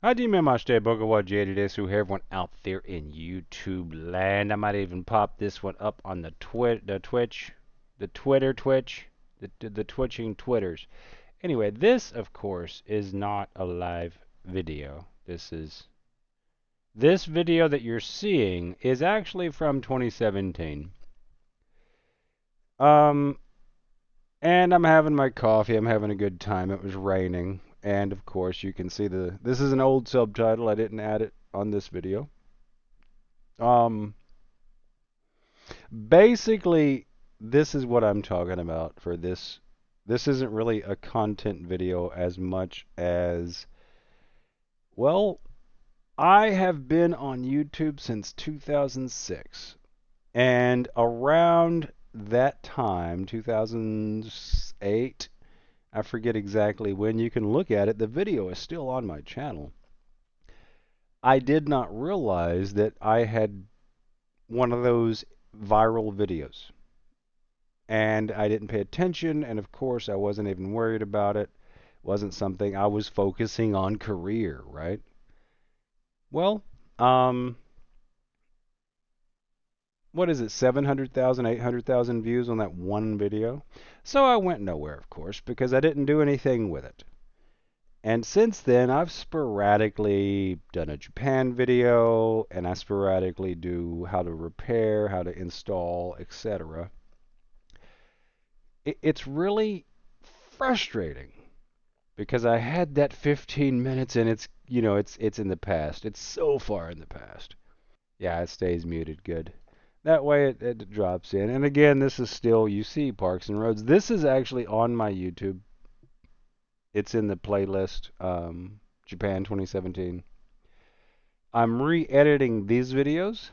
Hajime Bogawa Jaded Desu, hey everyone out there in YouTube land. I might even pop this one up on the Twitch, the twitching Twitters. Anyway, this of course is not a live video. This video that you're seeing is actually from 2017. Um, and I'm having my coffee. I'm having a good time. It was raining. And of course, you can see this is an old subtitle. I didn't add it on this video. Um, Basically, this is what I'm talking about for this. This isn't really a content video as much as, well, I have been on YouTube since 2006. And around that time, 2008, I forget exactly when, you can look at it, the video is still on my channel. I did not realize that I had one of those viral videos. And I didn't pay attention, and of course I wasn't even worried about it. It wasn't something I was focusing on career, right? Well, um, what is it, 700,000, 800,000 views on that one video? So I went nowhere, of course, because I didn't do anything with it. And since then, I've sporadically done a Japan video, and I sporadically do how to repair, how to install, etc. It's really frustrating because I had that 15 minutes and it's in the past. It's so far in the past. Yeah, it stays muted good. That way it drops in. And again, this is still, you see, Parks and Roads. This is actually on my YouTube. It's in the playlist, Japan 2017. I'm re-editing these videos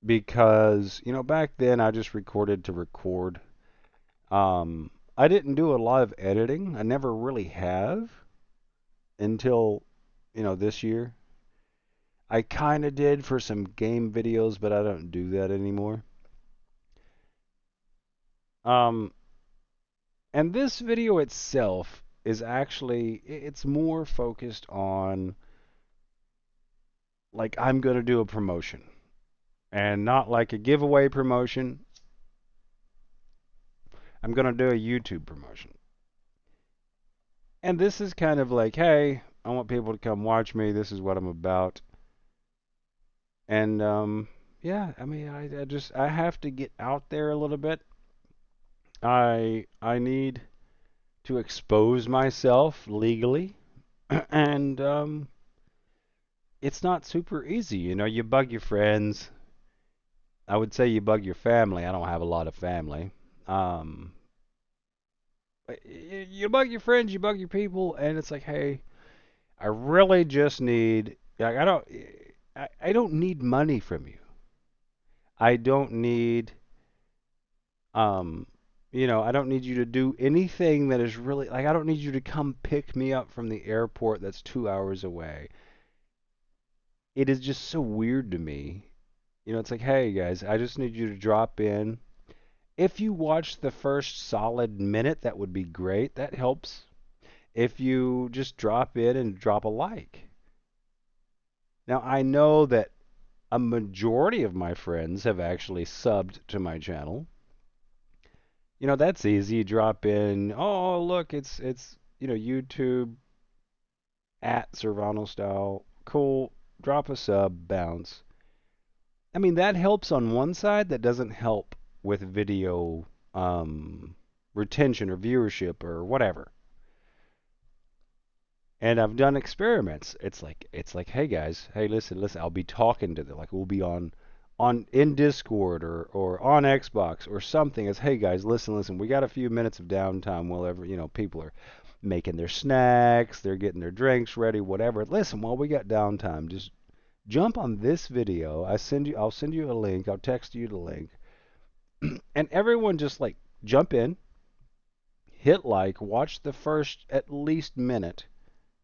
because, back then I just recorded to record. I didn't do a lot of editing. I never really have until, this year. I kind of did for some game videos, but I don't do that anymore. Um, and this video itself is actually, it's more focused on, like, I'm going to do a promotion. And not like a giveaway promotion. I'm going to do a YouTube promotion. And this is kind of like, hey, I want people to come watch me. This is what I'm about. And yeah, I mean, I have to get out there a little bit. I need to expose myself legally, and it's not super easy. You bug your friends. I would say you bug your family. I don't have a lot of family. Um, you bug your friends, you bug your people, and it's like, hey, I really just need. Like, I don't need money from you. I don't need um I don't need you to do anything that is really, like, I don't need you to come pick me up from the airport that's 2 hours away. It is just so weird to me. It's like, hey guys, I just need you to drop in. If you watch the first solid minute, that would be great. That helps. If you just drop in and drop a like. Now, I know that a majority of my friends have actually subbed to my channel. That's easy. You drop in, oh, look, it's YouTube at Servano style. Cool. Drop a sub, bounce. I mean, that helps on one side. That doesn't help with video retention or viewership or whatever. And I've done experiments. It's like, hey guys, hey, listen. I'll be talking to them, like, we'll be on in Discord or on Xbox or something. As, hey guys, listen, we got a few minutes of downtime while people are making their snacks, they're getting their drinks ready, whatever. Listen, while we got downtime, just jump on this video. I'll send you a link. I'll text you the link. And everyone just, like, jump in, hit like, watch the first at least minute.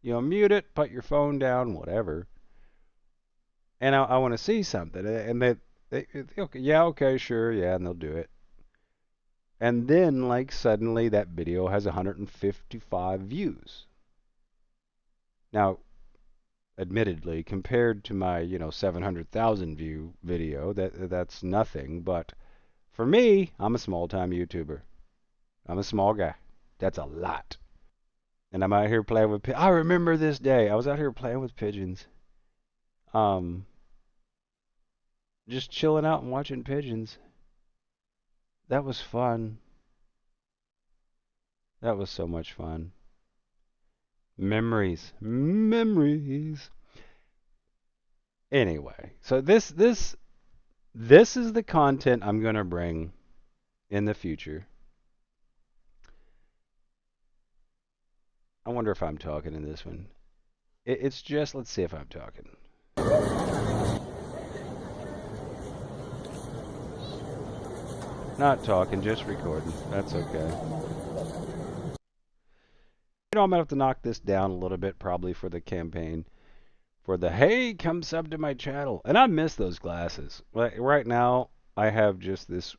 Mute it, put your phone down, whatever. And I want to see something. And they, okay, yeah, okay, sure, yeah, and they'll do it. And then, like, suddenly that video has 155 views. Now, admittedly, compared to my 700,000 view video, that's nothing. But for me, I'm a small time YouTuber. I'm a small guy. That's a lot. And I'm out here playing with. I remember this day. I was out here playing with pigeons. Um, just chilling out and watching pigeons. That was fun. That was so much fun. Memories. Memories. Anyway, so this is the content I'm going to bring in the future. I wonder if I'm talking in this one. It's just, let's see if I'm talking. Not talking, just recording. That's okay. I'm going to have to knock this down a little bit probably for the campaign. For the, hey, come sub to my channel. And I miss those glasses. Like, right now, I have just this,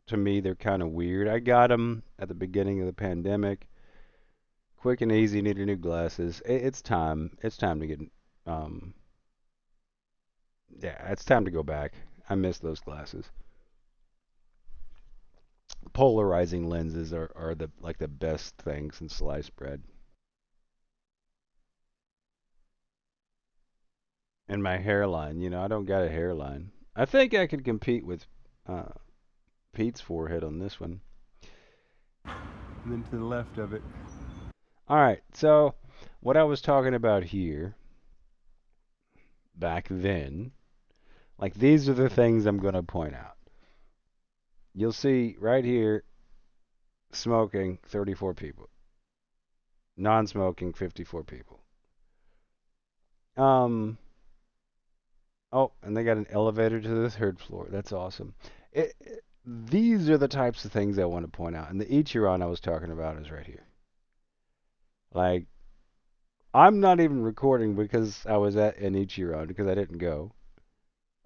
to me, they're kind of weird. I got them at the beginning of the pandemic. Quick and easy, need your new glasses. It's time. It's time to get, um, yeah, it's time to go back. I miss those glasses. Polarizing lenses are the like the best things in sliced bread. And my hairline, I don't got a hairline. I think I could compete with uh, Pete's forehead on this one. And then to the left of it. All right, so what I was talking about here back then, like these are the things I'm going to point out. You'll see right here, smoking 34 people, non-smoking 54 people. Oh, and they got an elevator to the third floor. That's awesome. These are the types of things I want to point out. And the Ichiran I was talking about is right here. Like, I'm not even recording because I was at an Ichiran because I didn't go.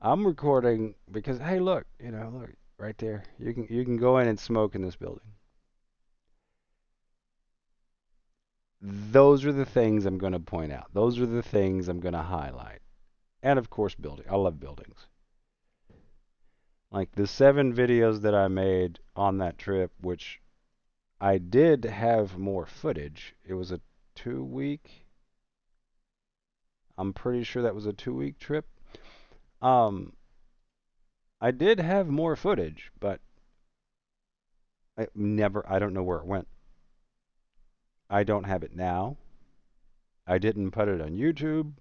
I'm recording because, hey, look, look right there. You can go in and smoke in this building. Those are the things I'm going to point out. Those are the things I'm going to highlight. And of course, building. I love buildings. Like the 7 videos that I made on that trip, which I did have more footage. It was a 2-week. I'm pretty sure that was a 2-week trip. I did have more footage, but I don't know where it went. I don't have it now. I didn't put it on YouTube.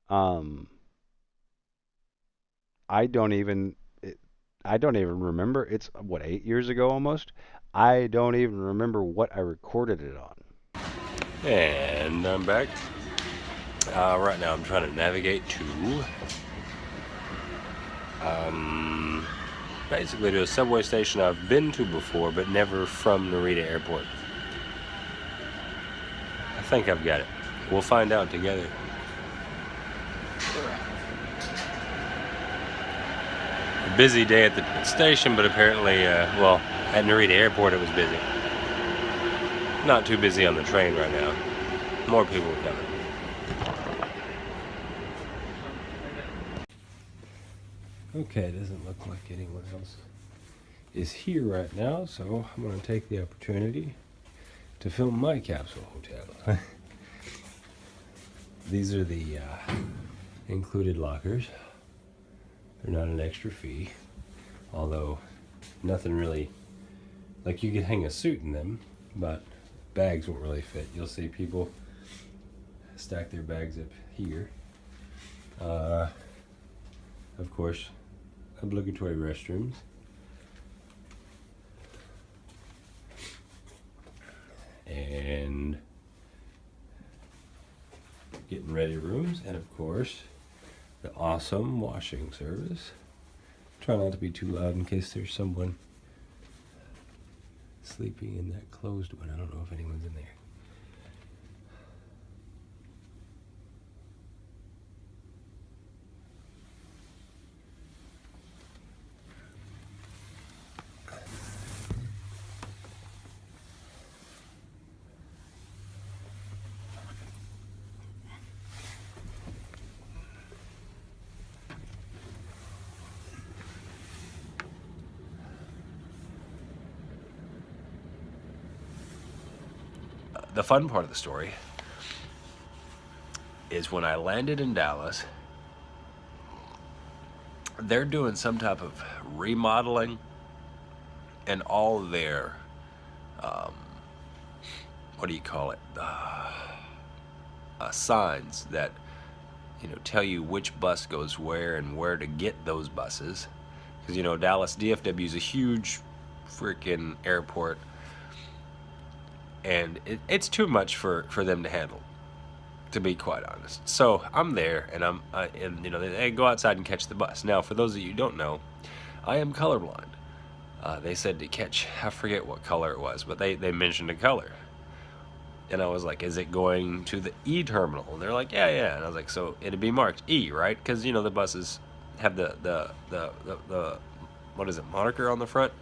Um, I don't even I don't even remember. It's what, 8 years ago almost. I don't even remember what I recorded it on. And I'm back. Right now I'm trying to navigate to basically to a subway station I've been to before, but never from Narita Airport. I think I've got it. We'll find out together. A busy day at the station, but apparently, at Narita Airport it was busy. Not too busy on the train right now. More people are coming. Okay, it doesn't look like anyone else is here right now, so I'm going to take the opportunity to film my capsule hotel. These are the included lockers. They're not an extra fee, although nothing really, like you could hang a suit in them, but bags won't really fit. You'll see people stack their bags up here. Of course, obligatory restrooms. And getting ready rooms, and of course the awesome washing service. Try not to be too loud in case there's someone sleeping in that closed one. I don't know if anyone's in there. the fun part of the story is when I landed in Dallas, they're doing some type of remodeling, and all their, what do you call it, signs that tell you which bus goes where and where to get those buses, because Dallas DFW is a huge freaking airport, and it's too much for them to handle, to be quite honest. So I'm there, and they go outside and catch the bus. Now, for those of you who don't know, I am colorblind. They said to catch, I forget what color it was, but they mentioned a color. And I was like, is it going to the E terminal? And they're like, yeah. And I was like, so it'd be marked E, right? Because, the buses have the what is it, moniker on the front?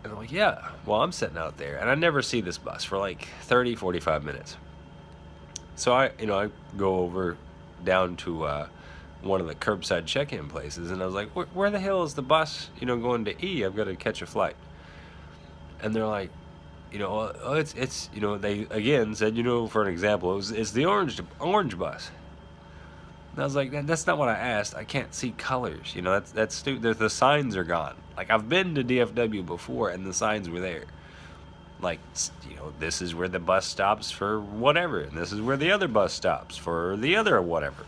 And I'm like, yeah. Well, I'm sitting out there, and I never see this bus for like 30, 45 minutes. So I go over down to one of the curbside check-in places, and I was like, where the hell is the bus, going to E? I've got to catch a flight. And they're like, it's they again said, for an example, it's the orange bus. And I was like, that's not what I asked. I can't see colors. That's stupid. The signs are gone. Like, I've been to DFW before, and the signs were there. Like, this is where the bus stops for whatever, and this is where the other bus stops for the other whatever.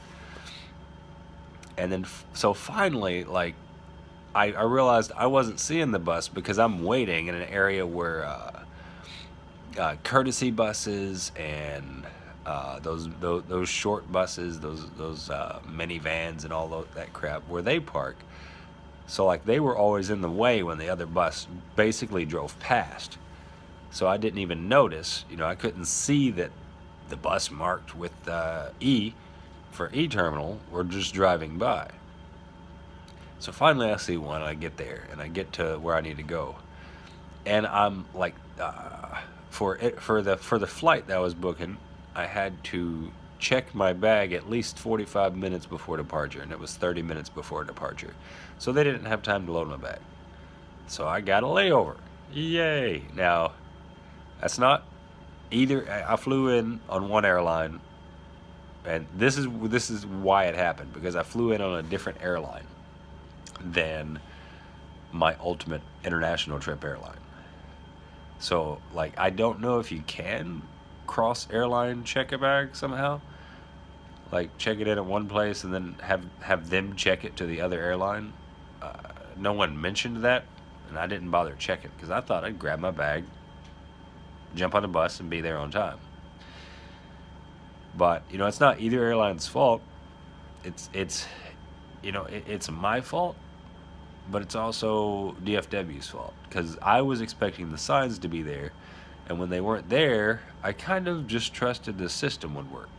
And then, so finally, like, I realized I wasn't seeing the bus because I'm waiting in an area where courtesy buses and those short buses, those minivans and all that crap, where they park. So like, they were always in the way when the other bus basically drove past. So I didn't even notice. I couldn't see that the bus marked with E for E terminal were just driving by. So finally I see one, I get there, and I get to where I need to go. And I'm like, for the flight that I was booking, I had to check my bag at least 45 minutes before departure, and it was 30 minutes before departure. So they didn't have time to load my bag. So I got a layover. Yay. Now, that's not either. I flew in on one airline, and this is why it happened, because I flew in on a different airline than my ultimate international trip airline. So, like, I don't know if you can cross airline check a bag somehow. Like, check it in at one place and then have them check it to the other airline. No one mentioned that, and I didn't bother checking because I thought I'd grab my bag, jump on the bus, and be there on time. But it's not either airline's fault. It's my fault, but it's also DFW's fault, because I was expecting the signs to be there, and when they weren't there, I kind of just trusted the system would work,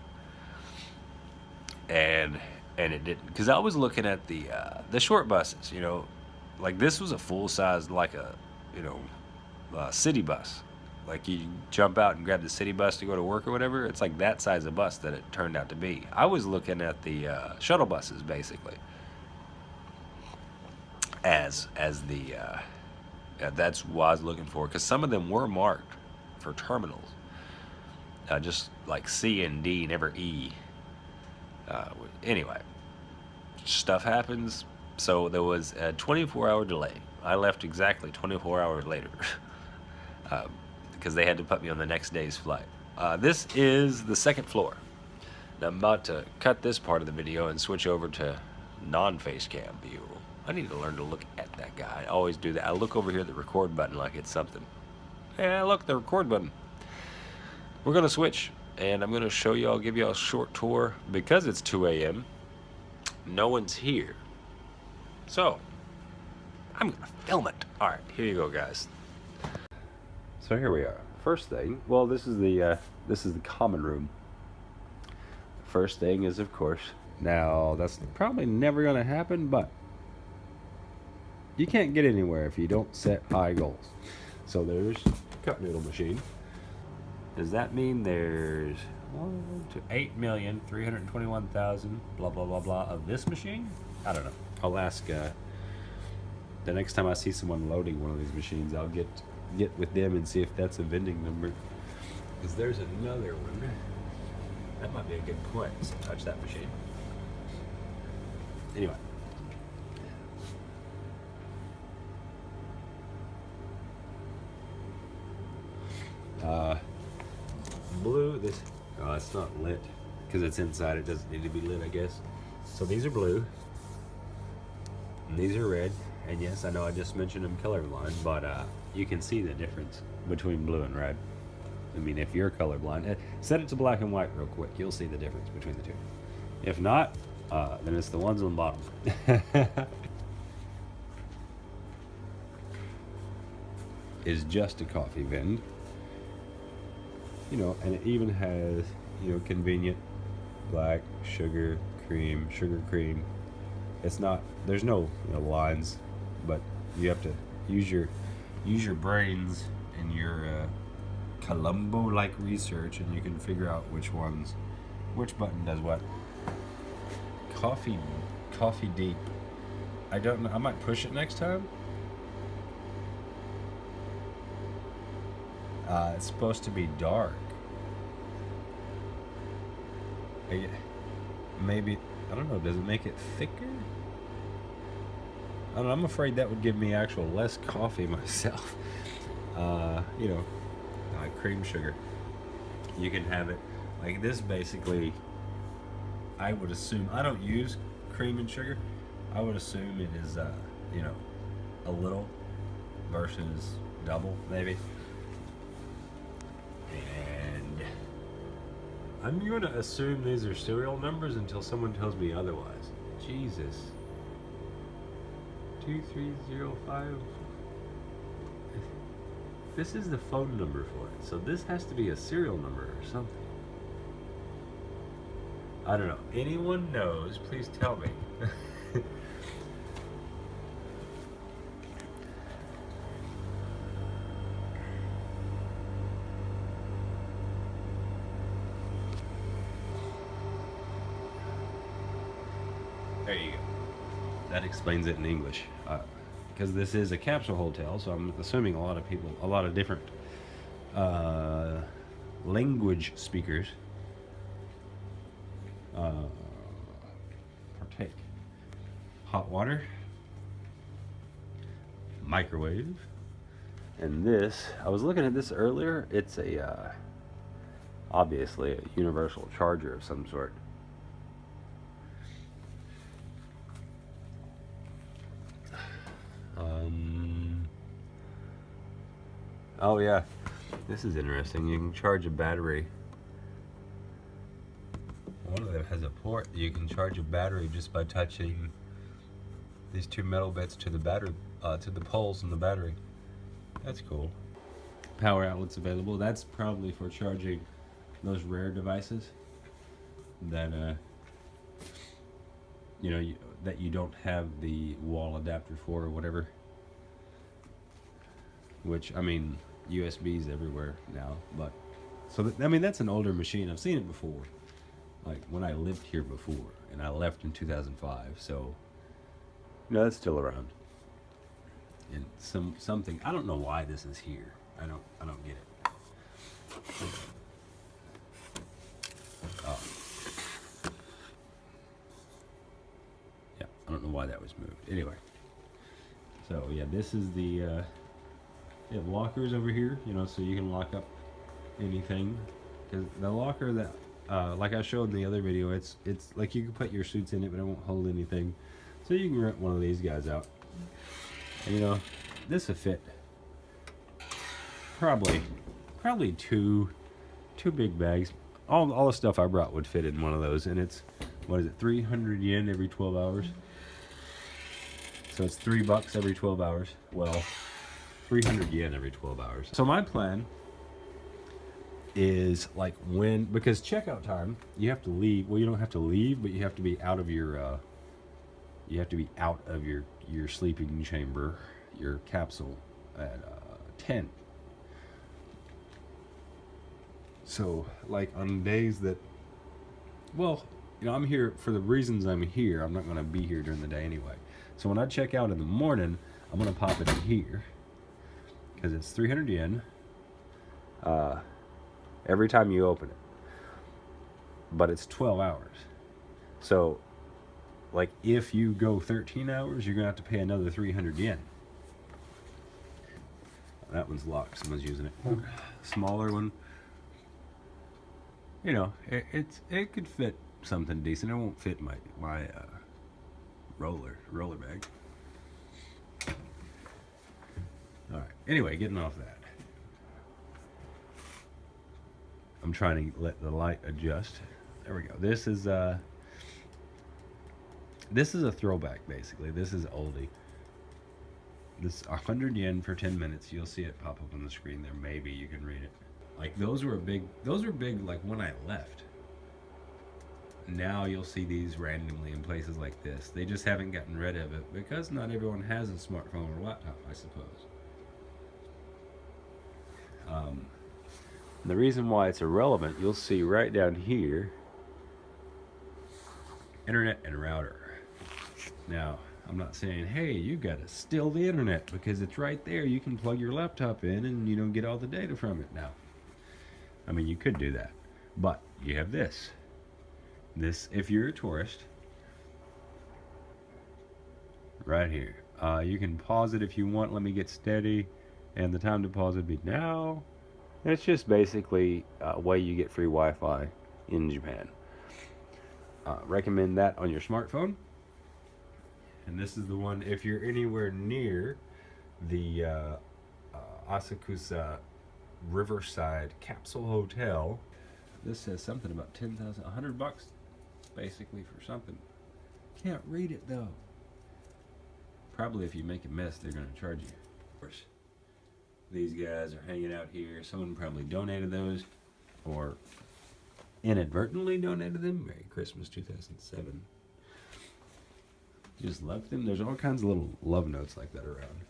and it didn't. Because I was looking at the short buses, like this was a full size, like a city bus. Like, you jump out and grab the city bus to go to work or whatever. It's like that size of bus that it turned out to be. I was looking at the shuttle buses, basically, as the that's what I was looking for, because some of them were marked for terminals, just like C and D, never E. Anyway, stuff happens. So there was a 24-hour delay. I left exactly 24 hours later. Because they had to put me on the next day's flight. This is the second floor. Now I'm about to cut this part of the video and switch over to non-face cam view. I need to learn to look at that guy. I always do that. I look over here at the record button like it's something. Yeah, look, the record button. We're going to switch, and I'm going to show you, I'll give you a short tour. Because it's 2 a.m., no one's here. So, I'm going to film it. All right, here you go, guys. So here we are. First thing, well, this is the common room. First thing is, of course, now that's probably never going to happen, but you can't get anywhere if you don't set high goals. So there's cup noodle machine. Does that mean there's 8,321,000 blah blah blah blah of this machine? I don't know. I'll ask the next time I see someone loading one of these machines. I'll get get with them and see if that's a vending number. Because there's another one. That might be a good point. So touch that machine. Anyway. Blue, this, oh, it's not lit because it's inside. It doesn't need to be lit, I guess. So these are blue, and these are red. And yes, I know I just mentioned them colorblind, but you can see the difference between blue and red. I mean, if you're colorblind, set it to black and white real quick. You'll see the difference between the two. If not, then it's the ones on the bottom. Is just a coffee vend. You know, and it even has, you know, convenient black, sugar, cream, sugar cream. It's not, there's no, you know, lines, but you have to use your brains and your Columbo-like research, and you can figure out which button does what. Coffee deep. I don't know. I might push it next time. It's supposed to be dark. Maybe, I don't know, does it make it thicker? I don't know, I'm afraid that would give me actual less coffee myself. You know, cream sugar. You can have it like this basically. I would assume, I don't use cream and sugar. I would assume it is, you know, a little versus double, maybe. And I'm going to assume these are serial numbers until someone tells me otherwise. Jesus. 2305. This is the phone number for it, so this has to be a serial number or something. I don't know. Anyone knows, please tell me. There you go. That explains it in English. Because this is a capsule hotel, so I'm assuming a lot of people, a lot of different language speakers partake. Hot water, microwave, and this, I was looking at this earlier, it's a obviously a universal charger of some sort. Oh yeah, this is interesting. You can charge a battery. One of them has a port that you can charge a battery just by touching these two metal bits to the battery, to the poles in the battery. That's cool. Power outlets available. That's probably for charging those rare devices that you know, that you don't have the wall adapter for or whatever. Which, I mean, USB's everywhere now, but so I mean, that's an older machine. I've seen it before, like when I lived here before, and I left in 2005. So, no, it's still around. And something, I don't know why this is here. I don't get it. Oh, yeah, I don't know why that was moved. Anyway, so yeah, this is the. You have lockers over here, you know, so you can lock up anything. Because the locker that, like I showed in the other video, it's like you can put your suits in it, but it won't hold anything. So you can rent one of these guys out. And you know, this will fit probably two big bags. All the stuff I brought would fit in one of those, and it's, what is it, 300 yen every 12 hours. So it's $3 every 12 hours. Well, 300 yen every 12 hours. So my plan is like because checkout time, you have to leave. Well, you don't have to leave, but you have to be out of your your sleeping chamber, your capsule at 10. So like on days that, well, you know, I'm here for the reasons I'm here. I'm not going to be here during the day anyway. So when I check out in the morning, I'm going to pop it in here. because it's 300 yen every time you open it. But it's 12 hours. So, like, if you go 13 hours, you're going to have to pay another 300 yen. That one's locked. Someone's using it. Smaller one. You know, it could fit something decent. It won't fit my roller bag. All right. Anyway, getting off that. I'm trying to let the light adjust. There we go. This is a throwback, basically. This is oldie. This 100 yen for 10 minutes. You'll see it pop up on the screen there. Maybe you can read it. Like those were big like when I left. Now you'll see these randomly in places like this. They just haven't gotten rid of it because not everyone has a smartphone or laptop, I suppose. The reason why it's irrelevant, you'll see right down here, internet and router. Now, I'm not saying, hey, you gotta steal the internet, because it's right there. You can plug your laptop in and you don't get all the data from it now. I mean, you could do that, but you have this. This, if you're a tourist, right here. You can pause it if you want. Let me get steady, and the time to pause would be now. It's just basically a way you get free Wi-Fi in Japan. Recommend that on your smartphone. And this is the one if you're anywhere near the Asakusa Riverside Capsule Hotel. This says something about 10,000, $100 basically for something. Can't read it though. Probably if you make a mess, they're going to charge you. Of course, these guys are hanging out here. Someone probably donated those or inadvertently donated them. Merry Christmas 2007. Just left them. There's all kinds of little love notes like that around.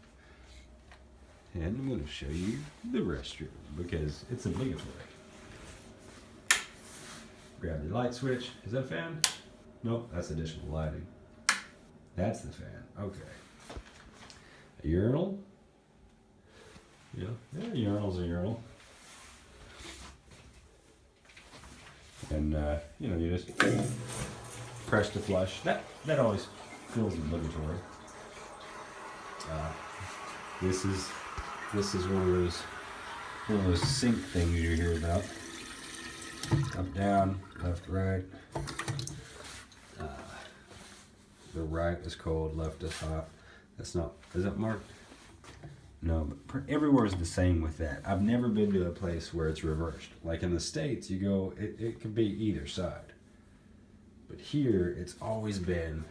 And I'm going to show you the restroom because it's obligatory. Grab your light switch. Is that a fan? Nope, that's additional lighting. That's the fan. Okay. A urinal. Yeah, a urinal's a urinal. And you just press to flush. That always feels obligatory. This is one of those sink things you hear about. Up, down, left, right. The right is cold, left is hot. Is that marked? No, but everywhere is the same with that. I've never been to a place where it's reversed. Like in the States, you go, it could be either side. But here, it's always been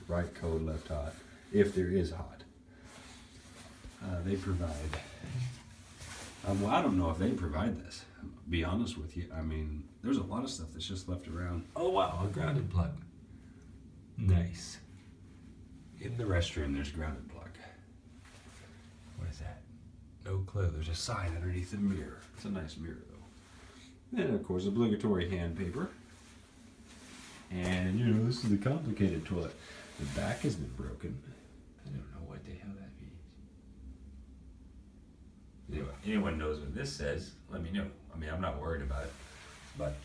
right cold, left hot, if there is hot. They provide, well, I don't know if they provide this, be honest with you. I mean, there's a lot of stuff that's just left around. Oh wow, a grounded plug. Nice. In the restroom, there's a grounded plug. What is that? No clue. There's a sign underneath the mirror. It's a nice mirror, though. And, of course, obligatory hand paper. And, this is the complicated toilet. The back has been broken. I don't know what the hell that means. Anyway, anyone knows what this says, let me know. I mean, I'm not worried about it. But,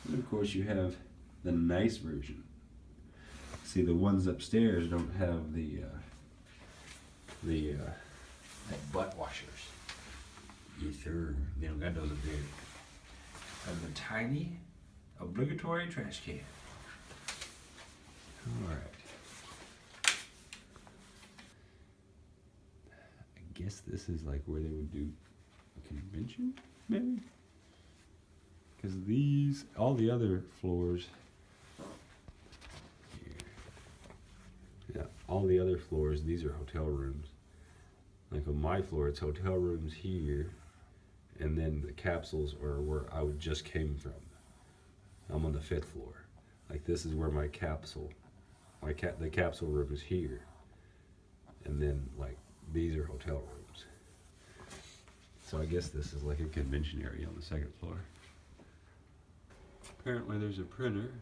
and of course, you have the nice version. See, the ones upstairs don't have the butt washers. Ether. They don't got those up there. And the tiny obligatory trash can. Alright. I guess this is like where they would do a convention, maybe? Because all the other floors, here. Yeah, all the other floors, these are hotel rooms. Like on my floor, it's hotel rooms here, and then the capsules are where I just came from. I'm on the 5th floor. Like this is where my capsule, the capsule room is here, and then like these are hotel rooms. So I guess this is like a convention area on the 2nd floor. Apparently there's a printer.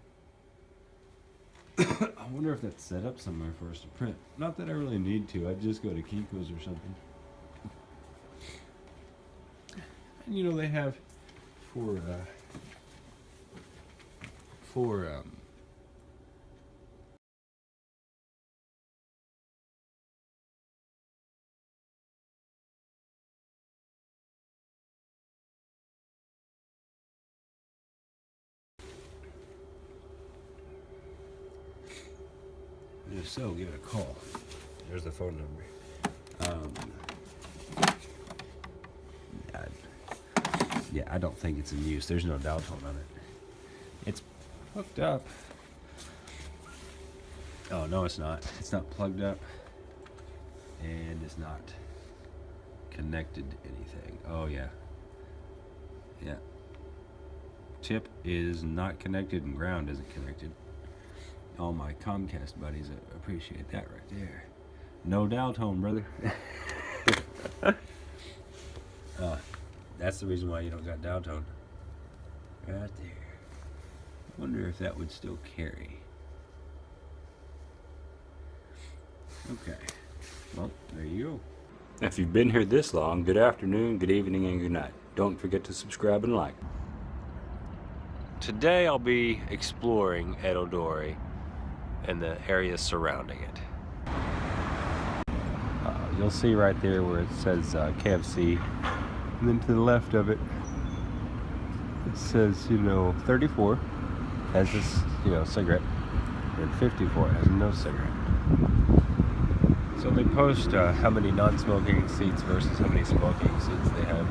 I wonder if that's set up somewhere for us to print. Not that I really need to. I'd just go to Kinko's or something. And you know they have for for if so, give it a call. There's the phone number. Yeah, I don't think it's in use. There's no dial tone on it. It's hooked up. Oh, no, it's not. It's not plugged up. And it's not connected to anything. Oh, yeah. Yeah. Tip is not connected and ground isn't connected. All my Comcast buddies appreciate that right there. No dial tone, brother. That's the reason why you don't got dial tone. Right there. Wonder if that would still carry. Okay. Well, there you go. If you've been here this long, good afternoon, good evening, and good night. Don't forget to subscribe and like. Today I'll be exploring Edodori and the areas surrounding it. You'll see right there where it says KFC, and then to the left of it, it says, 34 has this, cigarette, and 54 has no cigarette. So they post how many non-smoking seats versus how many smoking seats they have.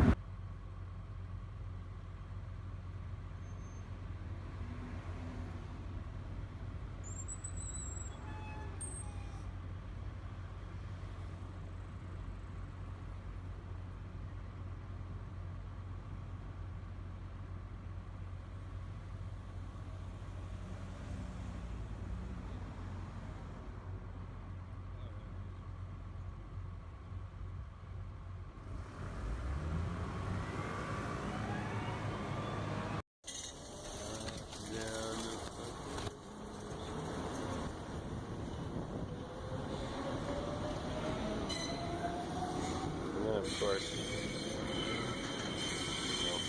Of course,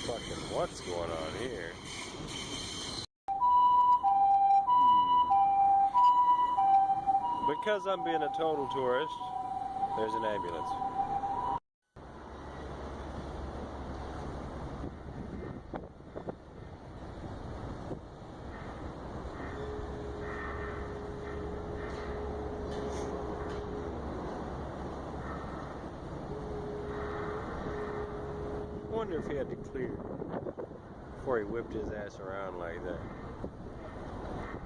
fucking what's going on here? Because I'm being a total tourist, there's an ambulance. I wonder if he had to clear before he whipped his ass around like that.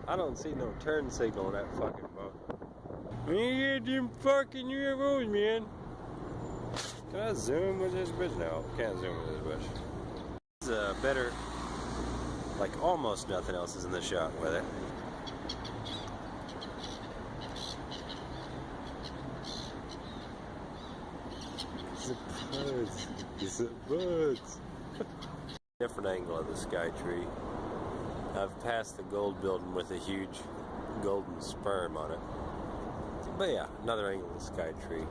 I don't see no turn signal on that fucking boat. You get them fucking UFOs, man. Can I zoom with this bitch? No, can't zoom with this bitch. It's better, like almost nothing else is in the shot with it. It's a bird. Different angle of the sky tree. I've passed the gold building with a huge golden sperm on it. But yeah, another angle of the sky tree.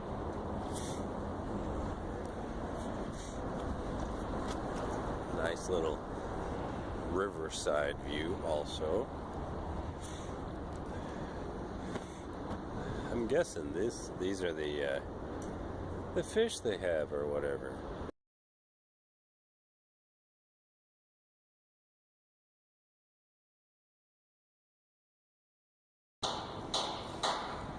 Nice little riverside view also. I'm guessing these are the fish they have or whatever.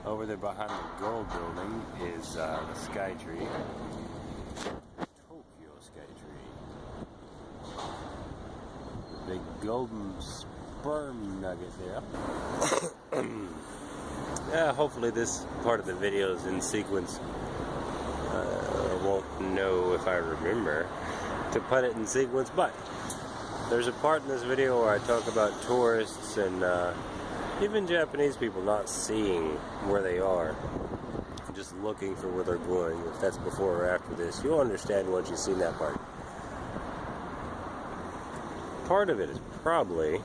Over there behind the gold building is the sky tree. Tokyo sky tree. The big golden sperm nugget there. Yeah, hopefully this part of the video is in sequence. I won't know if I remember to put it in sequence, but there's a part in this video where I talk about tourists and even Japanese people not seeing where they are, just looking for where they're going. If that's before or after this, you'll understand once you've seen that part. Part of it is probably,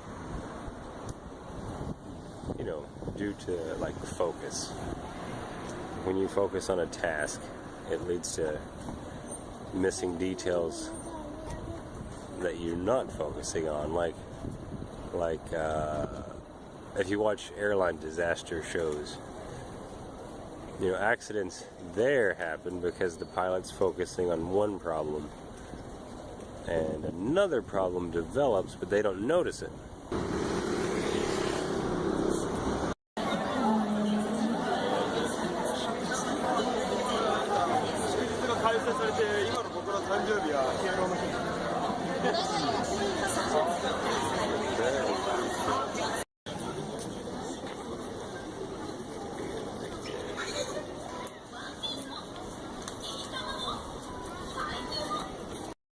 due to like focus. When you focus on a task, it leads to missing details that you're not focusing on, like if you watch airline disaster shows, you know, accidents there happen because the pilot's focusing on one problem and another problem develops, but they don't notice it.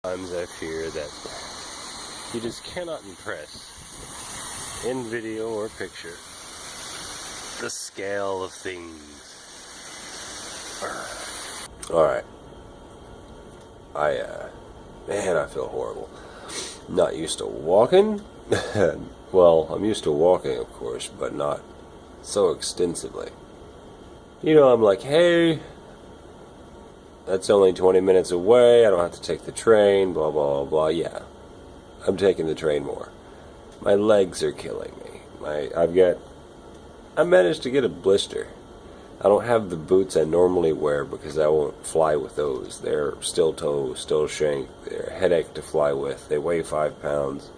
Sometimes I fear that you just cannot impress, in video or picture, the scale of things. Alright. Man, I feel horrible. Not used to walking. Well, I'm used to walking, of course, but not so extensively. You know, I'm like, hey, that's only 20 minutes away, I don't have to take the train, blah, blah, blah. Yeah, I'm taking the train more. My legs are killing me. I managed to get a blister. I don't have the boots I normally wear because I won't fly with those. They're steel toe, steel shank. They're a headache to fly with. They weigh 5 pounds.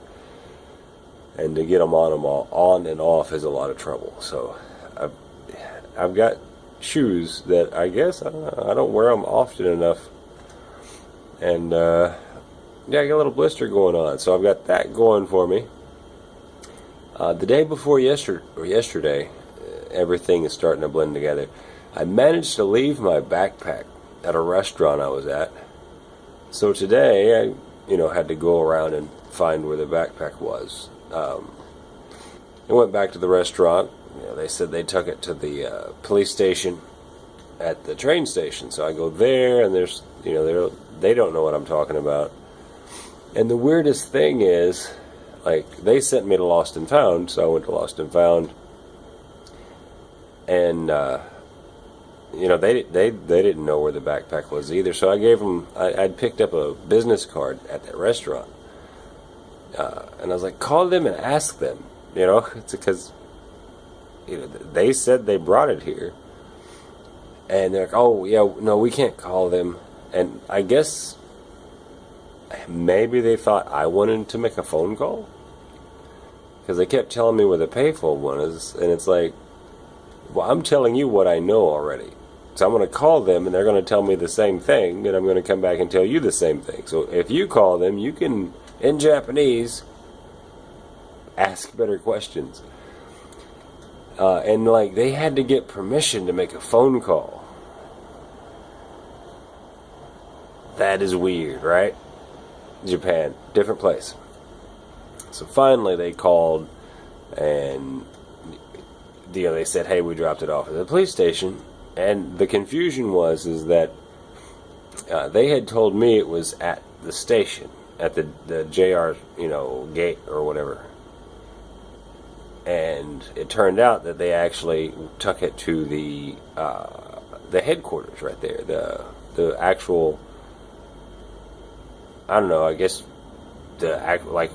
And to get them on and off is a lot of trouble. So I've got shoes that I guess I don't wear them often enough. And yeah, I got a little blister going on. So I've got that going for me. The day before yesterday, everything is starting to blend together. I managed to leave my backpack at a restaurant I was at. So today I, had to go around and find where the backpack was. I went back to the restaurant. They said they took it to the police station at the train station. So I go there, and there's, they don't know what I'm talking about. And the weirdest thing is, like, they sent me to Lost and Found, so I went to Lost and Found. And they didn't know where the backpack was either. So I gave them. I'd picked up a business card at that restaurant, and I was like, call them and ask them. It's because they said they brought it here, and they're like, oh yeah, no, we can't call them. And I guess maybe they thought I wanted to make a phone call, because they kept telling me where the payphone one is, and it's like, well, I'm telling you what I know already. So I'm going to call them, and they're going to tell me the same thing, and I'm going to come back and tell you the same thing. So if you call them, you can, in Japanese, ask better questions. And, like, they had to get permission to make a phone call. That is weird, right? Japan, different place. So finally they called, and they said, hey, we dropped it off at the police station. And the confusion was that they had told me it was at the station, at the JR gate or whatever. And it turned out that they actually took it to the headquarters right there, the actual, I don't know, I guess not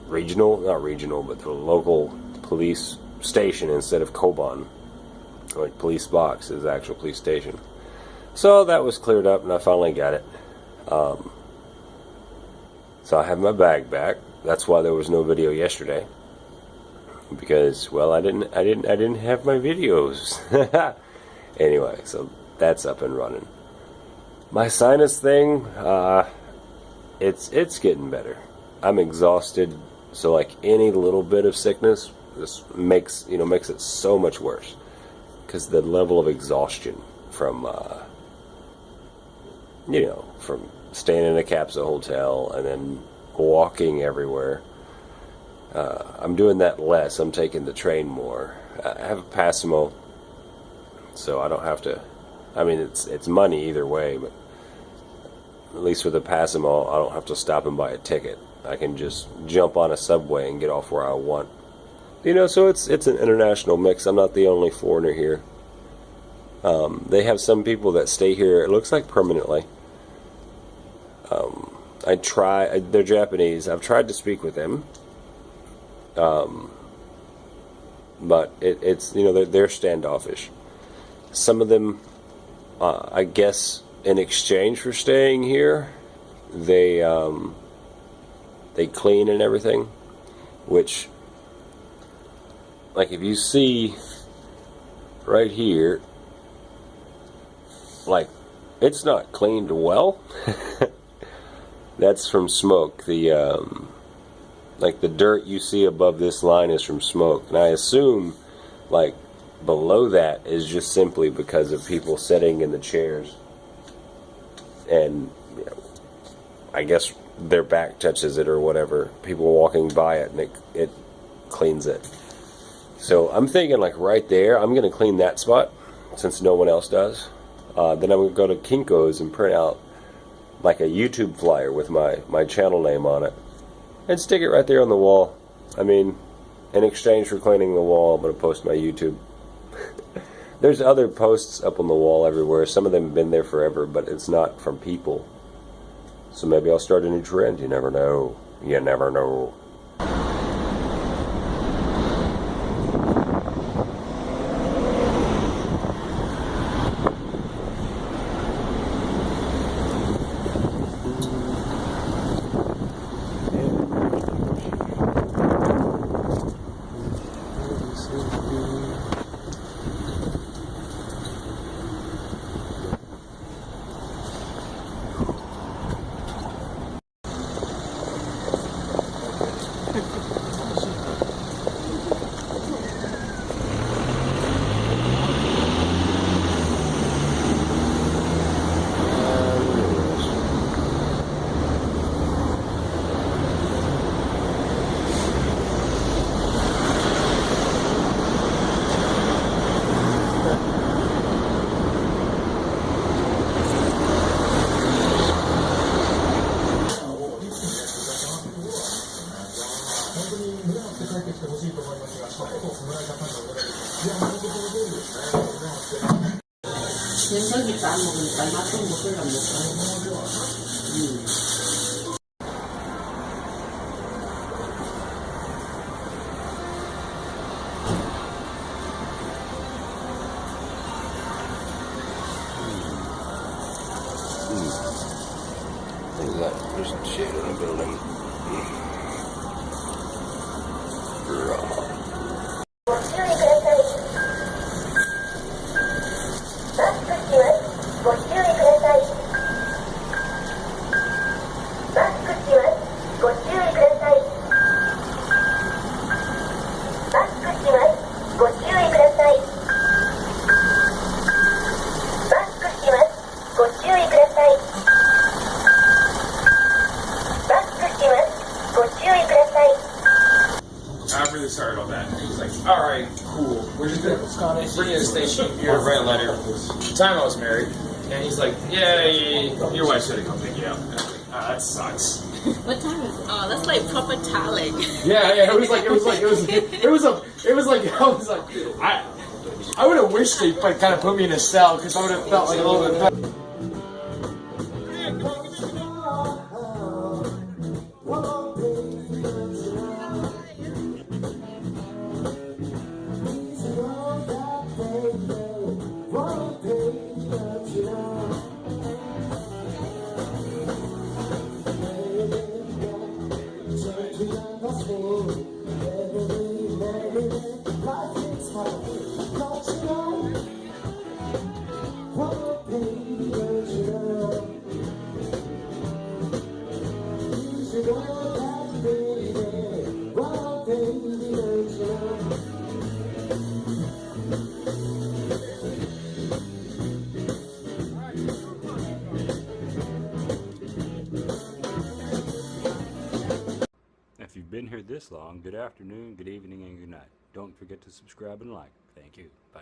regional, but the local police station instead of Koban, like police box is the actual police station. So that was cleared up, and I finally got it. So I have my bag back. That's why there was no video yesterday, because, well, I didn't have my videos. Anyway, so that's up and running. My sinus thing, it's getting better. I'm exhausted, so like any little bit of sickness just makes it so much worse, because the level of exhaustion from from staying in a capsule hotel and then walking everywhere. I'm doing that less. I'm taking the train more. I have a Passimo, so I don't have to. I mean, it's money either way, but at least with a Passimo, I don't have to stop and buy a ticket. I can just jump on a subway and get off where I want. So it's an international mix. I'm not the only foreigner here. They have some people that stay here, it looks like permanently. They're Japanese. I've tried to speak with them, but it's they're standoffish. Some of them, I guess, in exchange for staying here, they clean and everything, which, like, if you see right here, like, it's not cleaned well. That's from smoke. Like, the dirt you see above this line is from smoke, and I assume, like, below that is just simply because of people sitting in the chairs, and I guess their back touches it or whatever. People walking by it, and it cleans it. So I'm thinking, like, right there, I'm going to clean that spot since no one else does. Then I'm going to go to Kinko's and print out like a YouTube flyer with my channel name on it and stick it right there on the wall. I mean, in exchange for cleaning the wall, I'm going to post my YouTube. There's other posts up on the wall everywhere. Some of them have been there forever, but it's not from people. So maybe I'll start a new trend. You never know. You never know. 냉면기도 안 먹으니까 맛도 먹으려고 먹어. Look at that. There's shade on the building. I'm really sorry about that. He was like, all right, cool. We're just going to bring you to the station. You're write a letter. At the time I was married. And he's like, yeah, your wife said to come pick you up. And I was like, that sucks. What time is? Oh, that's like proper talent. Yeah. I would have wished they kind of put me in a cell because I would have felt like a little bit better. If you've been here this long, good afternoon, good evening, and good night. Don't forget to subscribe and like. Thank you. Bye now.